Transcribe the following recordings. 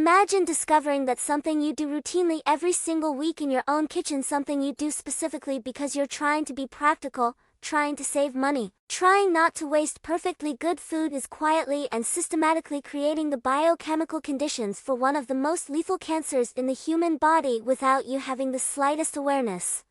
Imagine discovering that something you do routinely every single week in your own kitchen, something you do specifically because you're trying to be practical, trying to save money, trying not to waste perfectly good food, is quietly and systematically creating the biochemical conditions for one of the most lethal cancers in the human body without you having the slightest awareness.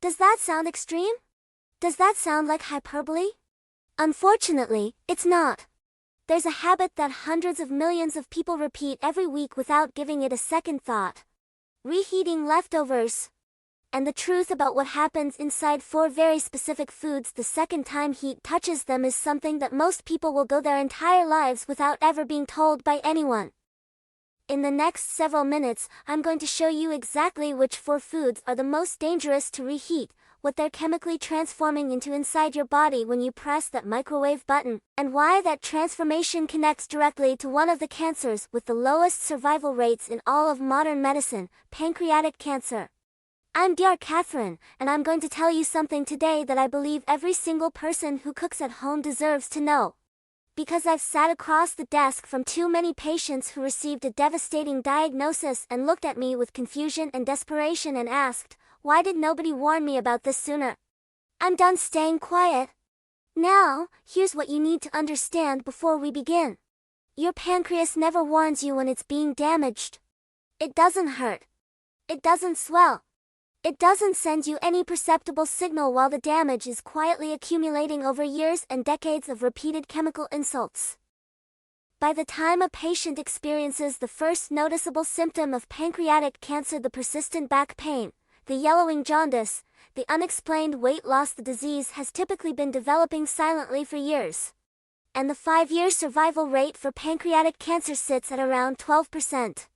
Does that sound extreme? Does that sound like hyperbole? Unfortunately, it's not. There's a habit that hundreds of millions of people repeat every week without giving it a second thought. Reheating leftovers. And the truth about what happens inside 4 very specific foods the second time heat touches them is something that most people will go their entire lives without ever being told by anyone. In the next several minutes, I'm going to show you exactly which 4 foods are the most dangerous to reheat, what they're chemically transforming into inside your body when you press that microwave button, and why that transformation connects directly to one of the cancers with the lowest survival rates in all of modern medicine, pancreatic cancer. I'm Dr. Katherine, and I'm going to tell you something today that I believe every single person who cooks at home deserves to know. Because I've sat across the desk from too many patients who received a devastating diagnosis and looked at me with confusion and desperation and asked, "Why did nobody warn me about this sooner?" I'm done staying quiet. Now, here's what you need to understand before we begin. Your pancreas never warns you when it's being damaged. It doesn't hurt. It doesn't swell. It doesn't send you any perceptible signal while the damage is quietly accumulating over years and decades of repeated chemical insults. By the time a patient experiences the first noticeable symptom of pancreatic cancer, the persistent back pain, the yellowing jaundice, the unexplained weight loss, the disease has typically been developing silently for years. And the 5-year survival rate for pancreatic cancer sits at around 12%.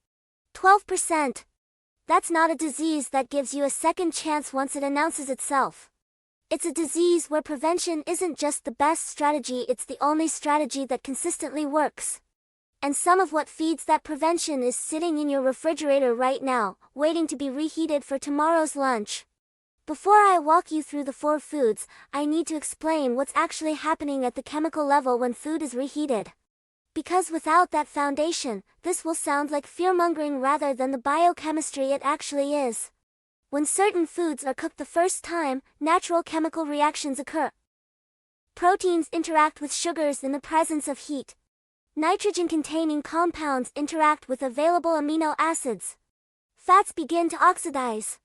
12%! That's not a disease that gives you a second chance once it announces itself. It's a disease where prevention isn't just the best strategy, it's the only strategy that consistently works. And some of what feeds that prevention is sitting in your refrigerator right now, waiting to be reheated for tomorrow's lunch. Before I walk you through the 4 foods, I need to explain what's actually happening at the chemical level when food is reheated. Because without that foundation, this will sound like fear-mongering rather than the biochemistry it actually is. When certain foods are cooked the first time, natural chemical reactions occur. Proteins interact with sugars in the presence of heat. Nitrogen-containing compounds interact with available amino acids. Fats begin to oxidize.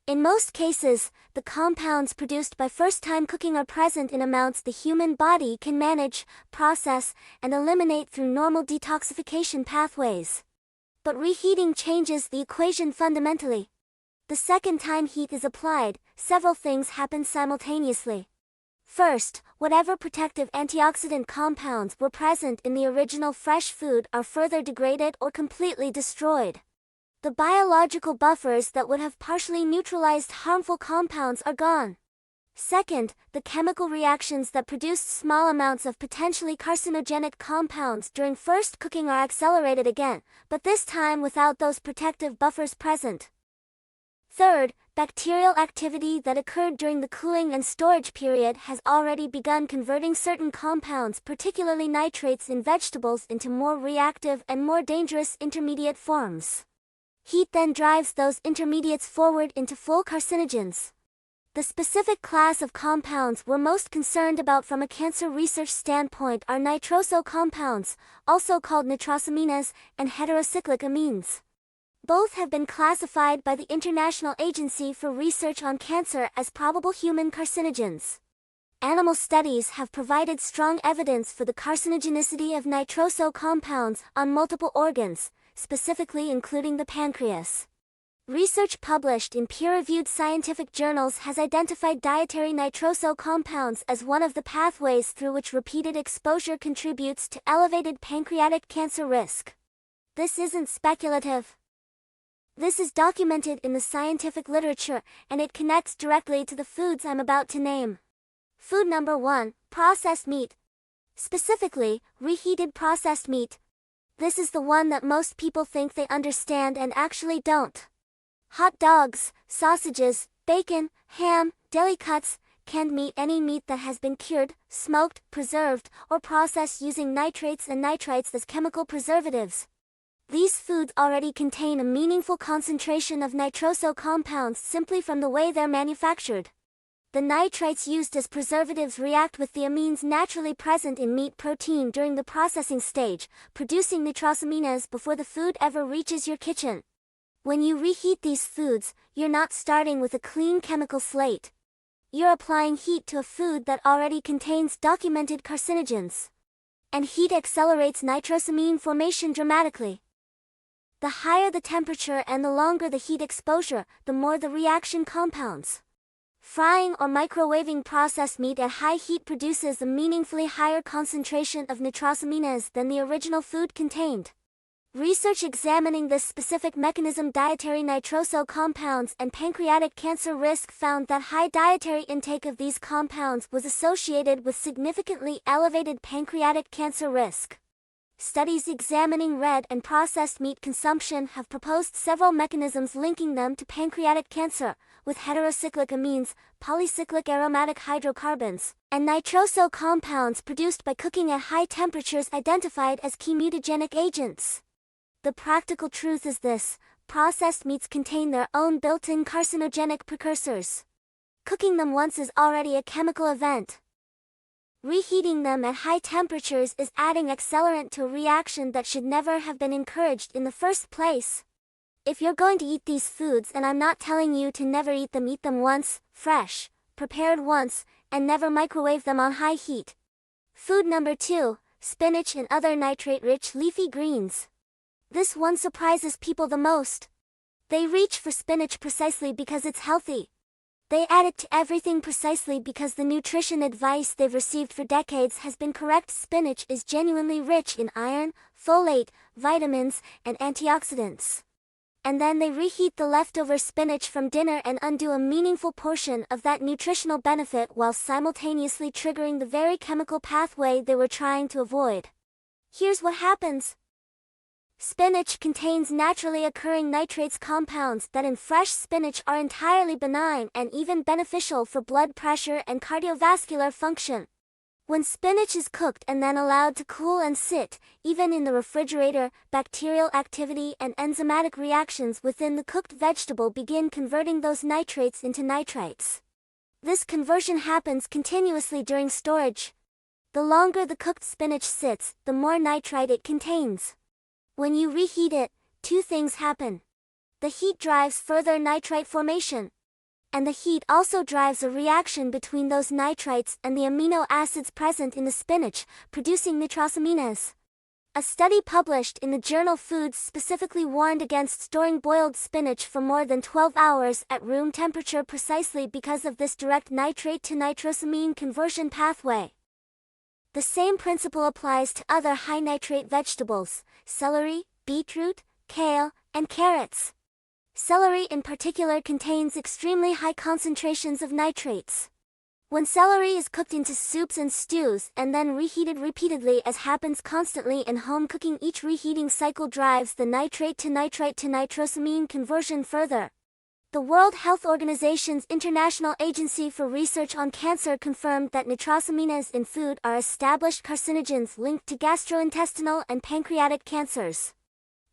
In most cases, the compounds produced by first-time cooking are present in amounts the human body can manage, process, and eliminate through normal detoxification pathways. But reheating changes the equation fundamentally. The second time heat is applied, several things happen simultaneously. First, whatever protective antioxidant compounds were present in the original fresh food are further degraded or completely destroyed. The biological buffers that would have partially neutralized harmful compounds are gone. Second, the chemical reactions that produced small amounts of potentially carcinogenic compounds during first cooking are accelerated again, but this time without those protective buffers present. Third, bacterial activity that occurred during the cooling and storage period has already begun converting certain compounds, particularly nitrates in vegetables, into more reactive and more dangerous intermediate forms. Heat then drives those intermediates forward into full carcinogens. The specific class of compounds we're most concerned about from a cancer research standpoint are nitroso compounds, also called nitrosamines, and heterocyclic amines. Both have been classified by the International Agency for Research on Cancer as probable human carcinogens. Animal studies have provided strong evidence for the carcinogenicity of nitroso compounds on multiple organs, specifically including the pancreas. Research published in peer-reviewed scientific journals has identified dietary nitroso compounds as one of the pathways through which repeated exposure contributes to elevated pancreatic cancer risk. This isn't speculative. This is documented in the scientific literature, and it connects directly to the foods I'm about to name. Food number 1, processed meat. Specifically, reheated processed meat. This is the one that most people think they understand and actually don't. Hot dogs, sausages, bacon, ham, deli cuts, canned meat, any meat that has been cured, smoked, preserved, or processed using nitrates and nitrites as chemical preservatives. These foods already contain a meaningful concentration of nitroso compounds simply from the way they're manufactured. The nitrites used as preservatives react with the amines naturally present in meat protein during the processing stage, producing nitrosamines before the food ever reaches your kitchen. When you reheat these foods, you're not starting with a clean chemical slate. You're applying heat to a food that already contains documented carcinogens. And heat accelerates nitrosamine formation dramatically. The higher the temperature and the longer the heat exposure, the more the reaction compounds. Frying or microwaving processed meat at high heat produces a meaningfully higher concentration of nitrosamines than the original food contained. Research examining this specific mechanism, dietary nitroso compounds and pancreatic cancer risk, found that high dietary intake of these compounds was associated with significantly elevated pancreatic cancer risk. Studies examining red and processed meat consumption have proposed several mechanisms linking them to pancreatic cancer, with heterocyclic amines, polycyclic aromatic hydrocarbons, and nitroso compounds produced by cooking at high temperatures identified as key mutagenic agents. The practical truth is this: processed meats contain their own built-in carcinogenic precursors. Cooking them once is already a chemical event. Reheating them at high temperatures is adding accelerant to a reaction that should never have been encouraged in the first place. If you're going to eat these foods, and I'm not telling you to never eat them once, fresh, prepared once, and never microwave them on high heat. Food number 2, spinach and other nitrate-rich leafy greens. This one surprises people the most. They reach for spinach precisely because it's healthy. They add it to everything precisely because the nutrition advice they've received for decades has been correct. Spinach is genuinely rich in iron, folate, vitamins, and antioxidants. And then they reheat the leftover spinach from dinner and undo a meaningful portion of that nutritional benefit while simultaneously triggering the very chemical pathway they were trying to avoid. Here's what happens. Spinach contains naturally occurring nitrates compounds that in fresh spinach are entirely benign and even beneficial for blood pressure and cardiovascular function. When spinach is cooked and then allowed to cool and sit, even in the refrigerator, bacterial activity and enzymatic reactions within the cooked vegetable begin converting those nitrates into nitrites. This conversion happens continuously during storage. The longer the cooked spinach sits, the more nitrite it contains. When you reheat it, two things happen. The heat drives further nitrite formation. And the heat also drives a reaction between those nitrites and the amino acids present in the spinach, producing nitrosamines. A study published in the journal Foods specifically warned against storing boiled spinach for more than 12 hours at room temperature precisely because of this direct nitrate to nitrosamine conversion pathway. The same principle applies to other high nitrate vegetables: celery, beetroot, kale, and carrots. Celery in particular contains extremely high concentrations of nitrates. When celery is cooked into soups and stews and then reheated repeatedly, as happens constantly in home cooking, each reheating cycle drives the nitrate to nitrite to nitrosamine conversion further. The World Health Organization's International Agency for Research on Cancer confirmed that nitrosamines in food are established carcinogens linked to gastrointestinal and pancreatic cancers.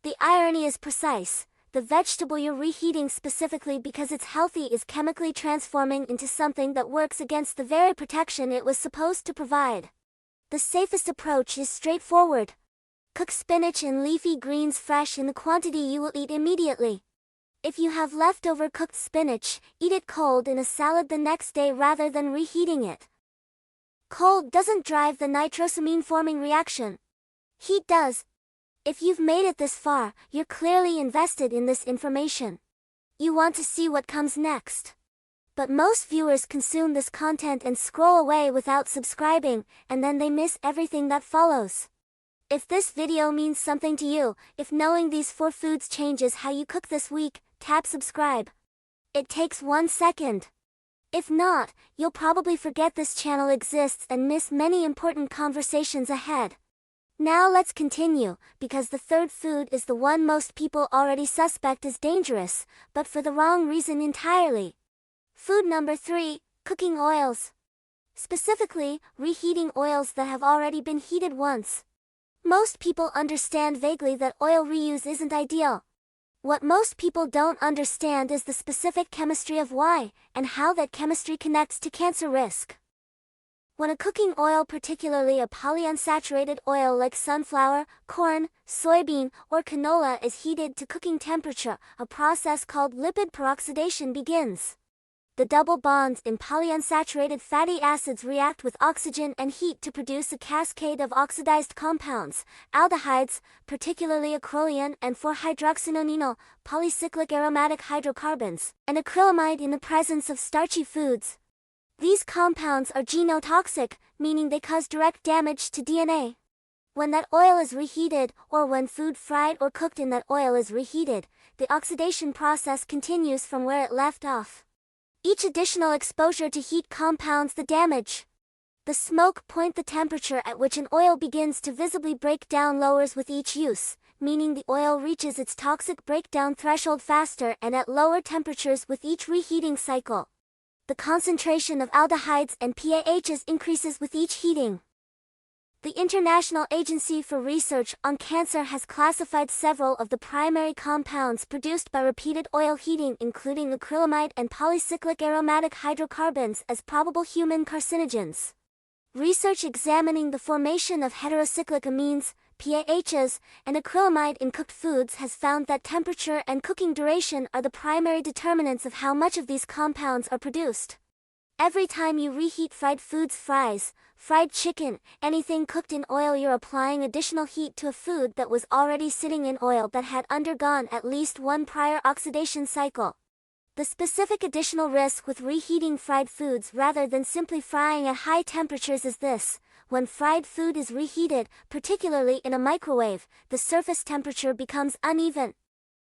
The irony is precise. The vegetable you're reheating specifically because it's healthy is chemically transforming into something that works against the very protection it was supposed to provide. The safest approach is straightforward. Cook spinach and leafy greens fresh in the quantity you will eat immediately. If you have leftover cooked spinach, eat it cold in a salad the next day rather than reheating it. Cold doesn't drive the nitrosamine forming reaction. Heat does. If you've made it this far, you're clearly invested in this information. You want to see what comes next. But most viewers consume this content and scroll away without subscribing, and then they miss everything that follows. If this video means something to you, if knowing these 4 foods changes how you cook this week, tap subscribe. It takes 1 second. If not, you'll probably forget this channel exists and miss many important conversations ahead. Now let's continue, because the third food is the one most people already suspect is dangerous, but for the wrong reason entirely. Food number 3, cooking oils. Specifically, reheating oils that have already been heated once. Most people understand vaguely that oil reuse isn't ideal. What most people don't understand is the specific chemistry of why, and how that chemistry connects to cancer risk. When a cooking oil, particularly a polyunsaturated oil like sunflower, corn, soybean, or canola, is heated to cooking temperature, a process called lipid peroxidation begins. The double bonds in polyunsaturated fatty acids react with oxygen and heat to produce a cascade of oxidized compounds, aldehydes, particularly acrolein and 4-hydroxynonenal, polycyclic aromatic hydrocarbons, and acrylamide in the presence of starchy foods. These compounds are genotoxic, meaning they cause direct damage to DNA. When that oil is reheated, or when food fried or cooked in that oil is reheated, the oxidation process continues from where it left off. Each additional exposure to heat compounds the damage. The smoke point the temperature at which an oil begins to visibly break down lowers with each use, meaning the oil reaches its toxic breakdown threshold faster and at lower temperatures with each reheating cycle. The concentration of aldehydes and PAHs increases with each heating. The International Agency for Research on Cancer has classified several of the primary compounds produced by repeated oil heating, including acrylamide and polycyclic aromatic hydrocarbons, as probable human carcinogens. Research examining the formation of heterocyclic amines, PAHs, and acrylamide in cooked foods has found that temperature and cooking duration are the primary determinants of how much of these compounds are produced. Every time you reheat fried foods, fries, fried chicken, anything cooked in oil, you're applying additional heat to a food that was already sitting in oil that had undergone at least one prior oxidation cycle. The specific additional risk with reheating fried foods rather than simply frying at high temperatures is this: when fried food is reheated, particularly in a microwave, the surface temperature becomes uneven.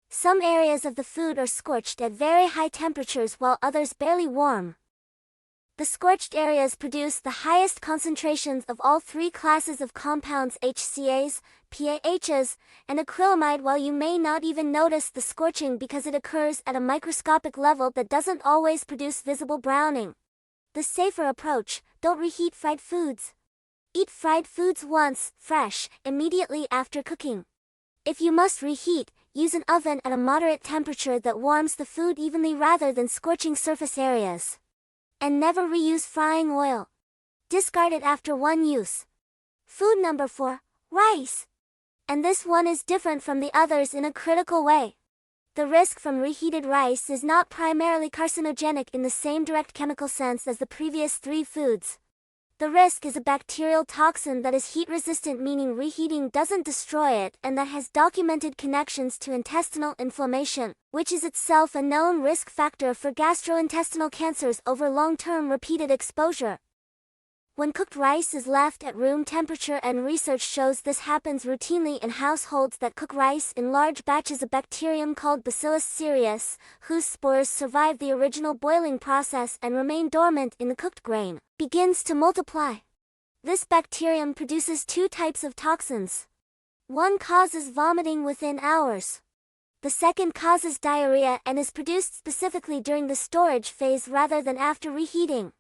Some areas of the food are scorched at very high temperatures while others barely warm. The scorched areas produce the highest concentrations of all three classes of compounds, HCAs, PAHs, and acrylamide, while you may not even notice the scorching because it occurs at a microscopic level that doesn't always produce visible browning. The safer approach: don't reheat fried foods. Eat fried foods once, fresh, immediately after cooking. If you must reheat, use an oven at a moderate temperature that warms the food evenly rather than scorching surface areas. And never reuse frying oil. Discard it after one use. Food number 4, rice. And this one is different from the others in a critical way. The risk from reheated rice is not primarily carcinogenic in the same direct chemical sense as the previous 3 foods. The risk is a bacterial toxin that is heat-resistant, meaning reheating doesn't destroy it, and that has documented connections to intestinal inflammation, which is itself a known risk factor for gastrointestinal cancers over long-term repeated exposure. When cooked rice is left at room temperature, and research shows this happens routinely in households that cook rice in large batches, a bacterium called Bacillus cereus, whose spores survive the original boiling process and remain dormant in the cooked grain, begins to multiply. This bacterium produces 2 types of toxins. One causes vomiting within hours. The second causes diarrhea and is produced specifically during the storage phase rather than after reheating.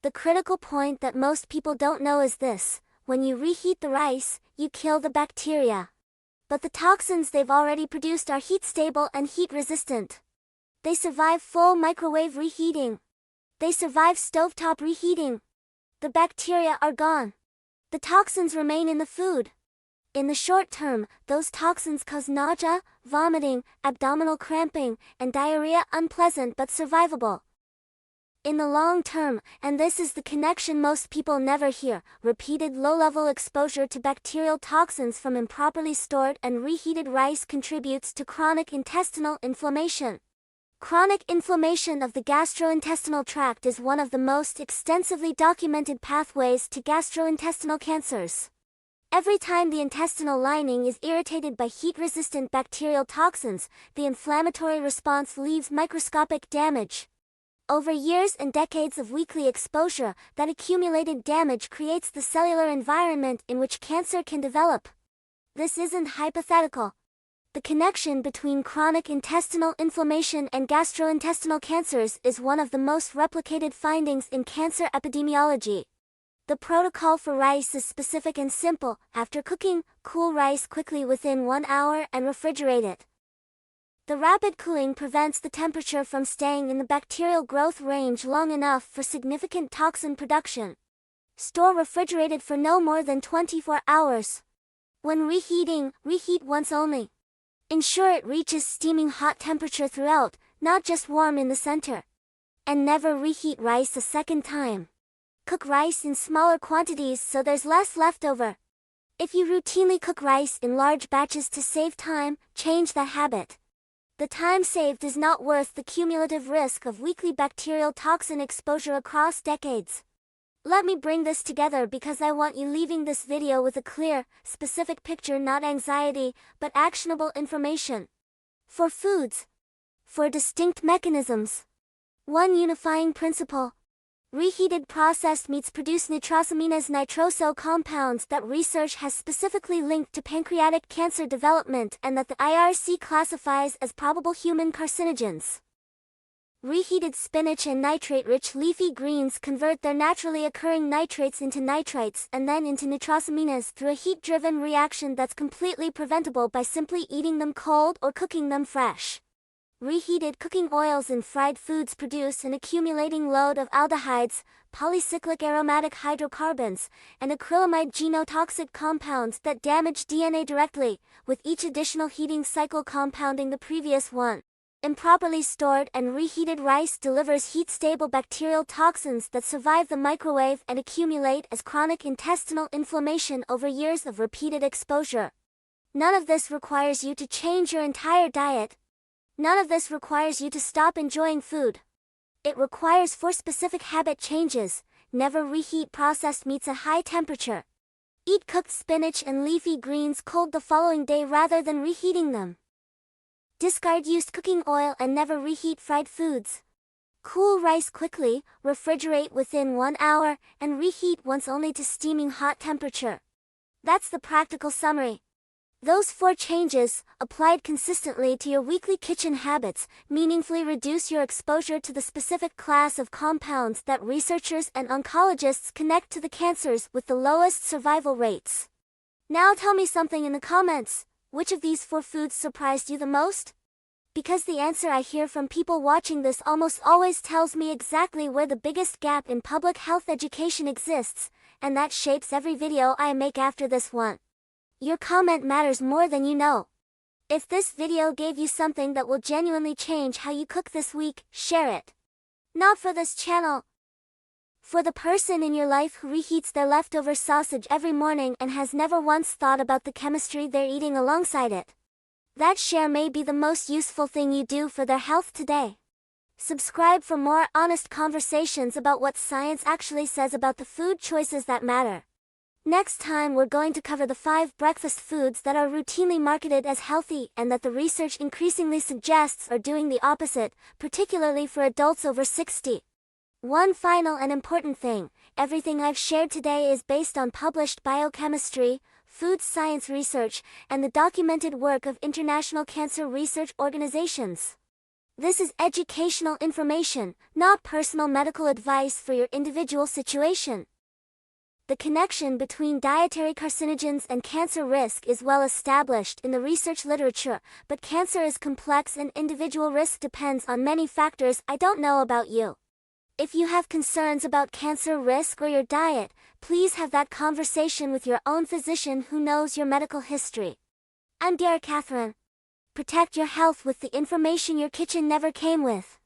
The critical point that most people don't know is this: when you reheat the rice, you kill the bacteria. But the toxins they've already produced are heat-stable and heat-resistant. They survive full microwave reheating. They survive stovetop reheating. The bacteria are gone. The toxins remain in the food. In the short term, those toxins cause nausea, vomiting, abdominal cramping, and diarrhea, unpleasant but survivable. In the long term, and this is the connection most people never hear, repeated low-level exposure to bacterial toxins from improperly stored and reheated rice contributes to chronic intestinal inflammation. Chronic inflammation of the gastrointestinal tract is one of the most extensively documented pathways to gastrointestinal cancers. Every time the intestinal lining is irritated by heat-resistant bacterial toxins, the inflammatory response leaves microscopic damage. Over years and decades of weekly exposure, that accumulated damage creates the cellular environment in which cancer can develop. This isn't hypothetical. The connection between chronic intestinal inflammation and gastrointestinal cancers is one of the most replicated findings in cancer epidemiology. The protocol for rice is specific and simple. After cooking, cool rice quickly within 1 hour and refrigerate it. The rapid cooling prevents the temperature from staying in the bacterial growth range long enough for significant toxin production. Store refrigerated for no more than 24 hours. When reheating, reheat once only. Ensure it reaches steaming hot temperature throughout, not just warm in the center. And never reheat rice a second time. Cook rice in smaller quantities so there's less leftover. If you routinely cook rice in large batches to save time, change that habit. The time saved is not worth the cumulative risk of weekly bacterial toxin exposure across decades. Let me bring this together because I want you leaving this video with a clear, specific picture, not anxiety, but actionable information. 4 foods. 4 distinct mechanisms. 1 unifying principle. Reheated processed meats produce nitrosamines nitroso compounds that research has specifically linked to pancreatic cancer development and that the IRC classifies as probable human carcinogens. Reheated spinach and nitrate-rich leafy greens convert their naturally occurring nitrates into nitrites and then into nitrosamines through a heat-driven reaction that's completely preventable by simply eating them cold or cooking them fresh. Reheated cooking oils in fried foods produce an accumulating load of aldehydes, polycyclic aromatic hydrocarbons, and acrylamide genotoxic compounds that damage DNA directly, with each additional heating cycle compounding the previous one. Improperly stored and reheated rice delivers heat-stable bacterial toxins that survive the microwave and accumulate as chronic intestinal inflammation over years of repeated exposure. None of this requires you to change your entire diet. None of this requires you to stop enjoying food. It requires 4 specific habit changes. Never reheat processed meats at high temperature. Eat cooked spinach and leafy greens cold the following day rather than reheating them. Discard used cooking oil and never reheat fried foods. Cool rice quickly, refrigerate within 1 hour, and reheat once only to steaming hot temperature. That's the practical summary. Those 4 changes, applied consistently to your weekly kitchen habits, meaningfully reduce your exposure to the specific class of compounds that researchers and oncologists connect to the cancers with the lowest survival rates. Now tell me something in the comments. Which of these 4 foods surprised you the most? Because the answer I hear from people watching this almost always tells me exactly where the biggest gap in public health education exists, and that shapes every video I make after this one. Your comment matters more than you know. If this video gave you something that will genuinely change how you cook this week, share it. Not for this channel. For the person in your life who reheats their leftover sausage every morning and has never once thought about the chemistry they're eating alongside it. That share may be the most useful thing you do for their health today. Subscribe for more honest conversations about what science actually says about the food choices that matter. Next time we're going to cover the 5 breakfast foods that are routinely marketed as healthy and that the research increasingly suggests are doing the opposite, particularly for adults over 60. One final and important thing, everything I've shared today is based on published biochemistry, food science research, and the documented work of international cancer research organizations. This is educational information, not personal medical advice for your individual situation. The connection between dietary carcinogens and cancer risk is well established in the research literature, but cancer is complex and individual risk depends on many factors I don't know about you. If you have concerns about cancer risk or your diet, please have that conversation with your own physician who knows your medical history. I'm Dr. Katherine. Protect your health with the information your kitchen never came with.